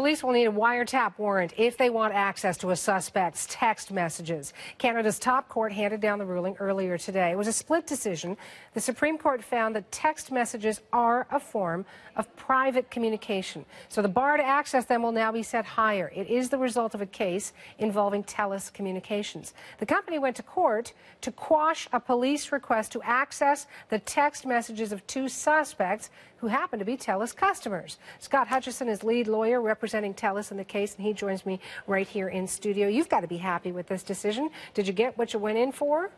Police will need a wiretap warrant if they want access to a suspect's text messages. Canada's top court handed down the ruling earlier today. It was a split decision. The Supreme Court found that text messages are a form of private communication, so the bar to access them will now be set higher. It is the result of a case involving Telus Communications. The company went to court to quash a police request to access the text messages of two suspects who happen to be Telus customers. Scott Hutchison is lead lawyer representing Telus in the case, and he joins me right here in studio. You've got to be happy with this decision. Did you get what you went in for?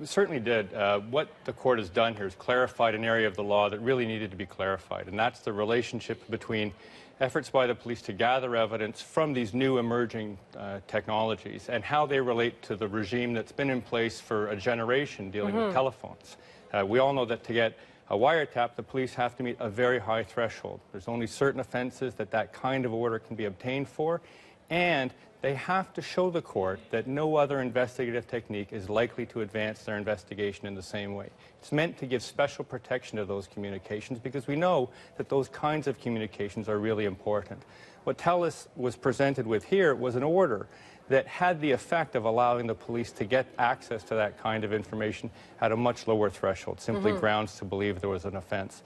Certainly did. What the court has done here is clarified an area of the law that really needed to be clarified, and that's the relationship between efforts by the police to gather evidence from these new emerging technologies and how they relate to the regime that's been in place for a generation dealing with telephones. We all know that to get a wiretap, the police have to meet a very high threshold. There's only certain offenses that kind of order can be obtained for, and they have to show the court that no other investigative technique is likely to advance their investigation in the same way. It's meant to give special protection to those communications because we know that those kinds of communications are really important. What Telus was presented with here was an order that had the effect of allowing the police to get access to that kind of information at a much lower threshold, simply grounds to believe there was an offense.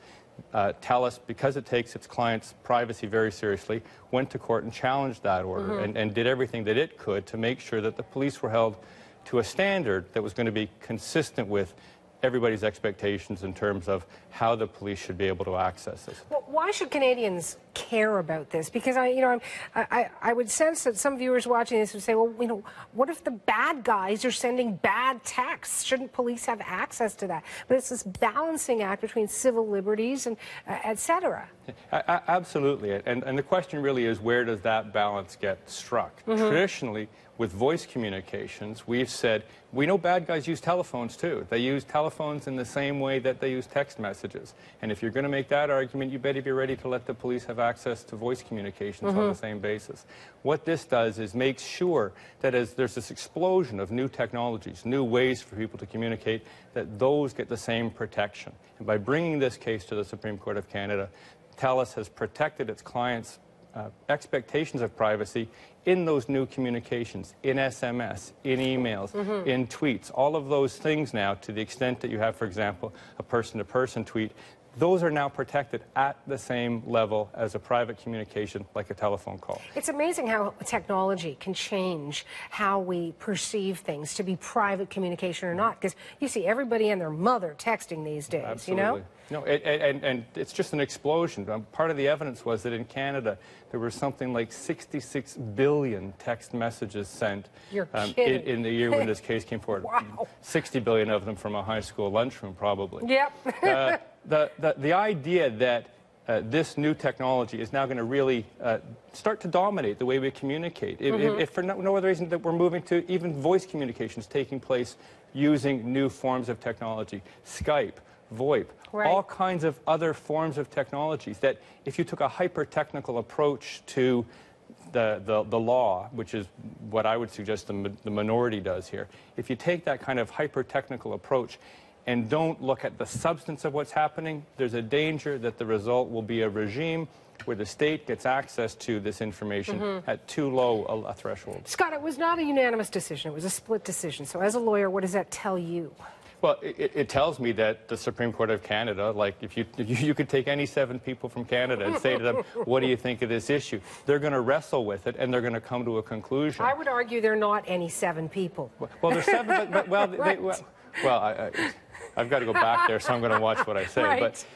Telus, because it takes its clients' privacy very seriously, went to court and challenged that order and did everything that it could to make sure that the police were held to a standard that was going to be consistent with everybody's expectations in terms of how the police should be able to access this. Well, why should Canadians care about this? Because I would sense that some viewers watching this would say, well, what if the bad guys are sending bad texts? Shouldn't police have access to that? But it's this balancing act between civil liberties and et cetera. Absolutely. And the question really is, where does that balance get struck? Traditionally, with voice communications, we've said, we know bad guys use telephones too. They use telephones in the same way that they use text messages. And if you're going to make that argument, you better be ready to let the police have access to voice communications on the same basis. What this does is make sure that as there's this explosion of new technologies, new ways for people to communicate, that those get the same protection. And by bringing this case to the Supreme Court of Canada, Telus has protected its clients' expectations of privacy in those new communications, in SMS, in emails, in tweets, all of those things now, to the extent that you have, for example, a person-to-person tweet, those are now protected at the same level as a private communication like a telephone call. It's amazing how technology can change how we perceive things to be private communication or not, because you see everybody and their mother texting these days. Absolutely. You know? No, and it's just an explosion. Part of the evidence was that in Canada there were something like 66 billion text messages sent in the year when this case came forward. Wow. 60 billion of them from a high school lunchroom, probably. Yep. The idea that this new technology is now going to really start to dominate the way we communicate, if for no other reason that we're moving to even voice communications taking place using new forms of technology, Skype, VoIP, all kinds of other forms of technologies that if you took a hyper-technical approach to the law, which is what I would suggest the minority does here, if you take that kind of hyper-technical approach and don't look at the substance of what's happening, there's a danger that the result will be a regime where the state gets access to this information at too low a threshold. Scott, it was not a unanimous decision. It was a split decision. So as a lawyer, what does that tell you? Well, it tells me that the Supreme Court of Canada, like if you could take any 7 people from Canada and say to them, what do you think of this issue? They're going to wrestle with it and they're going to come to a conclusion. I would argue they're not any 7 people. Well, there's 7, but I've got to go back there, so I'm going to watch what I say. But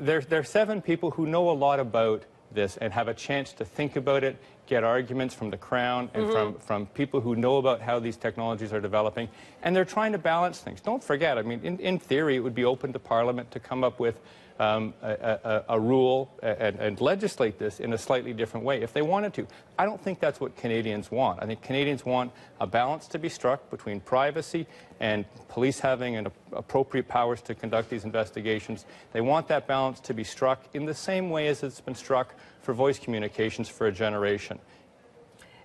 there are 7 people who know a lot about this and have a chance to think about it, get arguments from the Crown and from people who know about how these technologies are developing, and they're trying to balance things. Don't forget, I mean, in theory, it would be open to Parliament to come up with a rule and legislate this in a slightly different way if they wanted to. I don't think that's what Canadians want. I think Canadians want a balance to be struck between privacy and police having appropriate powers to conduct these investigations. They want that balance to be struck in the same way as it's been struck for voice communications for a generation.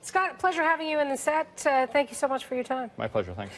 Scott, pleasure having you in the set. Thank you so much for your time. My pleasure. Thanks.